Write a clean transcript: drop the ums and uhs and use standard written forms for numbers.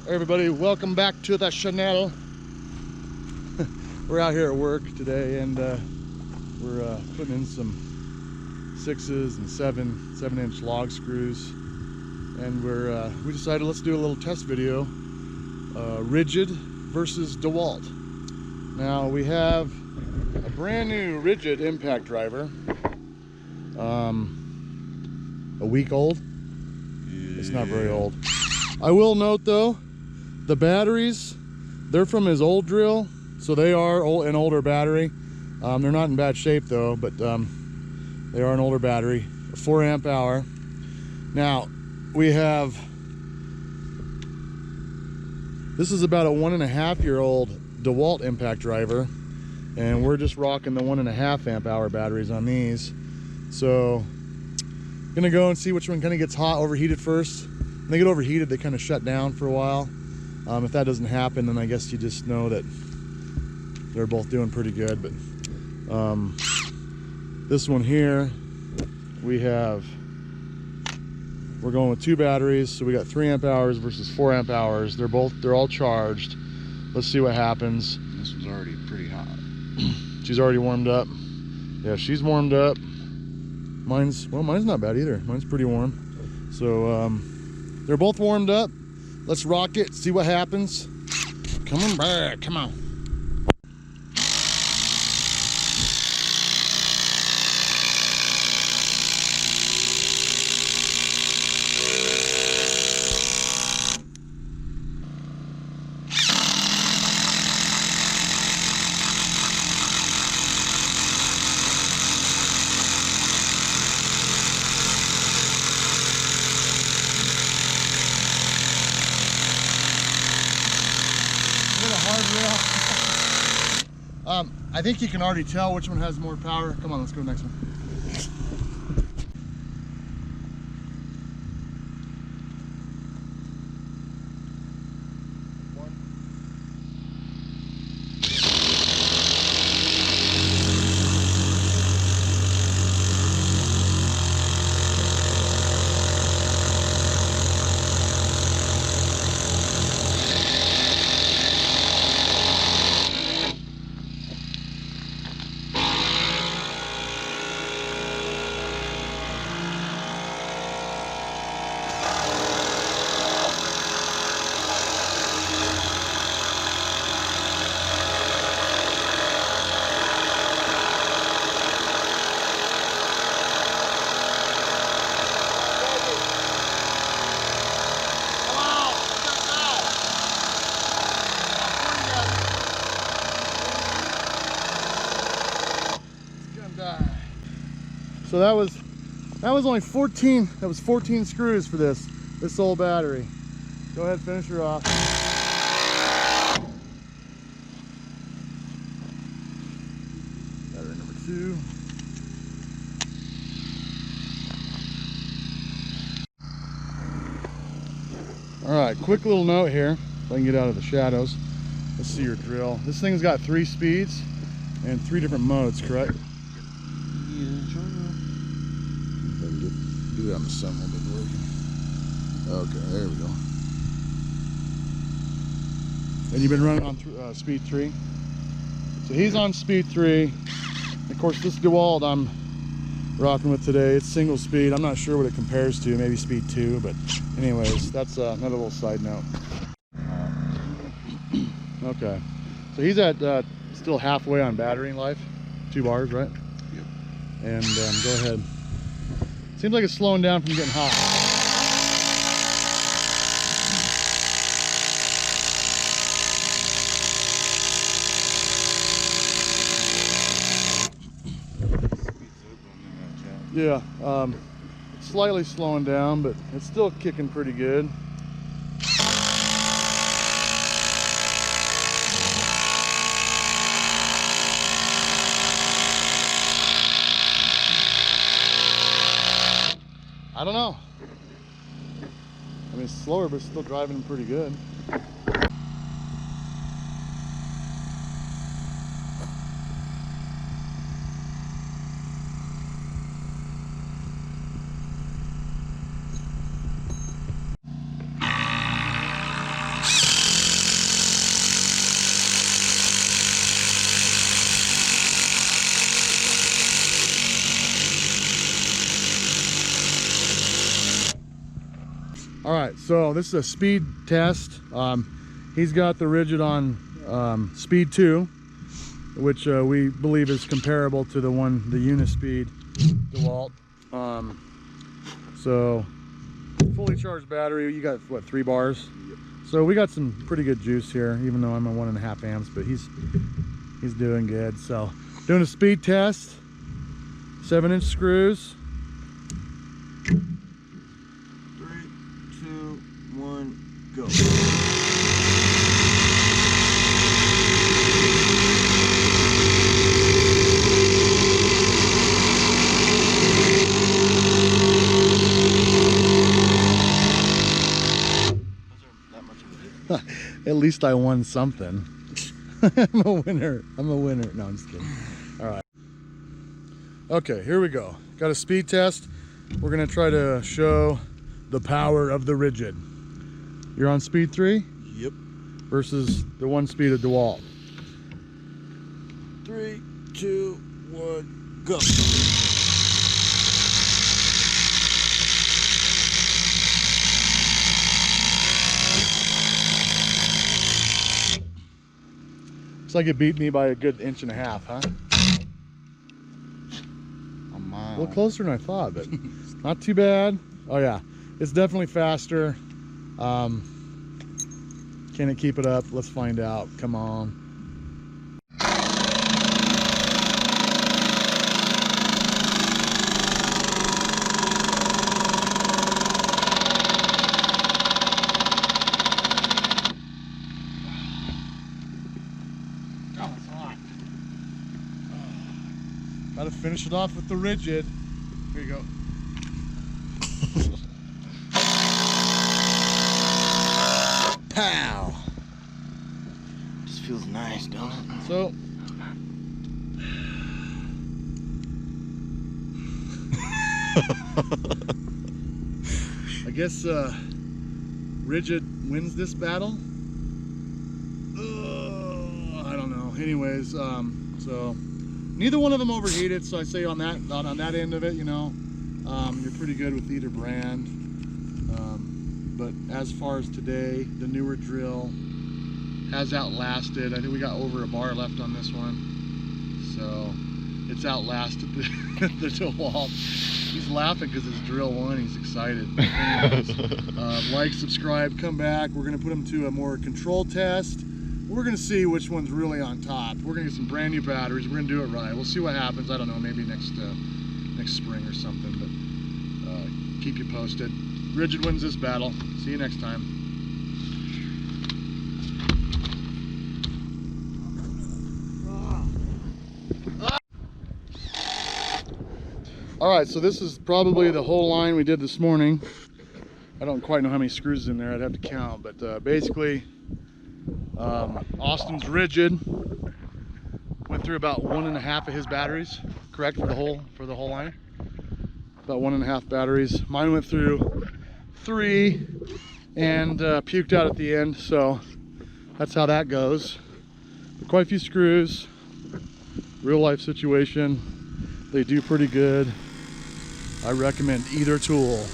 Hey everybody, welcome back to the channel. We're out here at work today, and we're putting in some 6s and 7-inch log screws, and we decided let's do a little test video, rigid versus DEWALT. Now we have a brand new rigid impact driver, a week old. It's not very old. I will note though, the batteries, they're from his old drill, so they are an older battery. They're not in bad shape though, but they are an older battery, a 4 amp hour. Now we have, this is about a 1.5-year-old DEWALT impact driver, and we're just rocking the 1.5 amp hour batteries on these. So gonna go and see which one kind of gets hot, overheated first. When they get overheated, they kind of shut down for a while. If that doesn't happen, then I guess you just know that they're both doing pretty good. But this one here, we're going with 2 batteries, so we got 3 amp hours versus 4 amp hours. They're all charged. Let's see what happens. This one's already pretty hot. She's already warmed up. Yeah, she's warmed up. Mine's not bad either. Mine's pretty warm. So they're both warmed up. Let's rock it, see what happens. Come on back, come on. I think you can already tell which one has more power. Come on, let's go to the next one. So that was only 14. That was 14 screws for this old battery. Go ahead, finish her off. Battery number 2. All right, quick little note here, if I can get out of the shadows. Let's see your drill. This thing's got 3 speeds and 3 different modes, correct? Do that on the sun while they're working. Okay, there we go. And you've been running on speed 3. So he's on speed 3. Of course, this DEWALT I'm rocking with today, it's single speed. I'm not sure what it compares to, maybe speed 2, but anyways, that's another little side note. Okay, so he's at still halfway on battery life, 2 bars, right? Yep. And go ahead. Seems like it's slowing down from getting hot. Yeah, slightly slowing down, but it's still kicking pretty good. I don't know. I mean, it's slower, but it's still driving pretty good. All right, so this is a speed test. He's got the rigid on speed 2, which we believe is comparable to the Unispeed DEWALT. So fully charged battery. You got what, 3 bars? Yep. So we got some pretty good juice here, even though I'm at 1.5 amps, but he's doing good. So doing a speed test, 7-inch screws. 3, 2, 1, go. At least I won something. I'm a winner. I'm a winner. No, I'm just kidding. All right. Okay, here we go. Got a speed test. We're gonna try to show the power of the rigid. You're on speed 3? Yep. Versus the 1 speed of DEWALT. 3, 2, 1, go. Looks like it beat me by a good 1.5 inches, huh? A mile. A little closer than I thought, but not too bad. Oh yeah, it's definitely faster. Can it keep it up? Let's find out. Come on. Got to finish it off with the rigid. Here you go. Pow! Just feels nice, don't it? So, I guess rigid wins this battle. I don't know. Anyways, so neither one of them overheated. So I say on that end of it, you know, you're pretty good with either brand. But as far as today, the newer drill has outlasted. I think we got over a bar left on this one, so it's outlasted the DEWALT. He's laughing because his drill won. He's excited. Anyways, like, subscribe, come back. We're gonna put him to a more controlled test. We're gonna see which one's really on top. We're gonna get some brand new batteries. We're gonna do it right. We'll see what happens. I don't know, maybe next spring or something. But keep you posted. Rigid wins this battle. See you next time. All right, so this is probably the whole line we did this morning. I don't quite know how many screws in there. I'd have to count, but basically, Austin's rigid went through about 1.5 of his batteries, correct, for the whole line. About 1.5 batteries. Mine went through 3 and puked out at the end, so that's how that goes. But quite a few screws, real life situation. They do pretty good. I recommend either tool.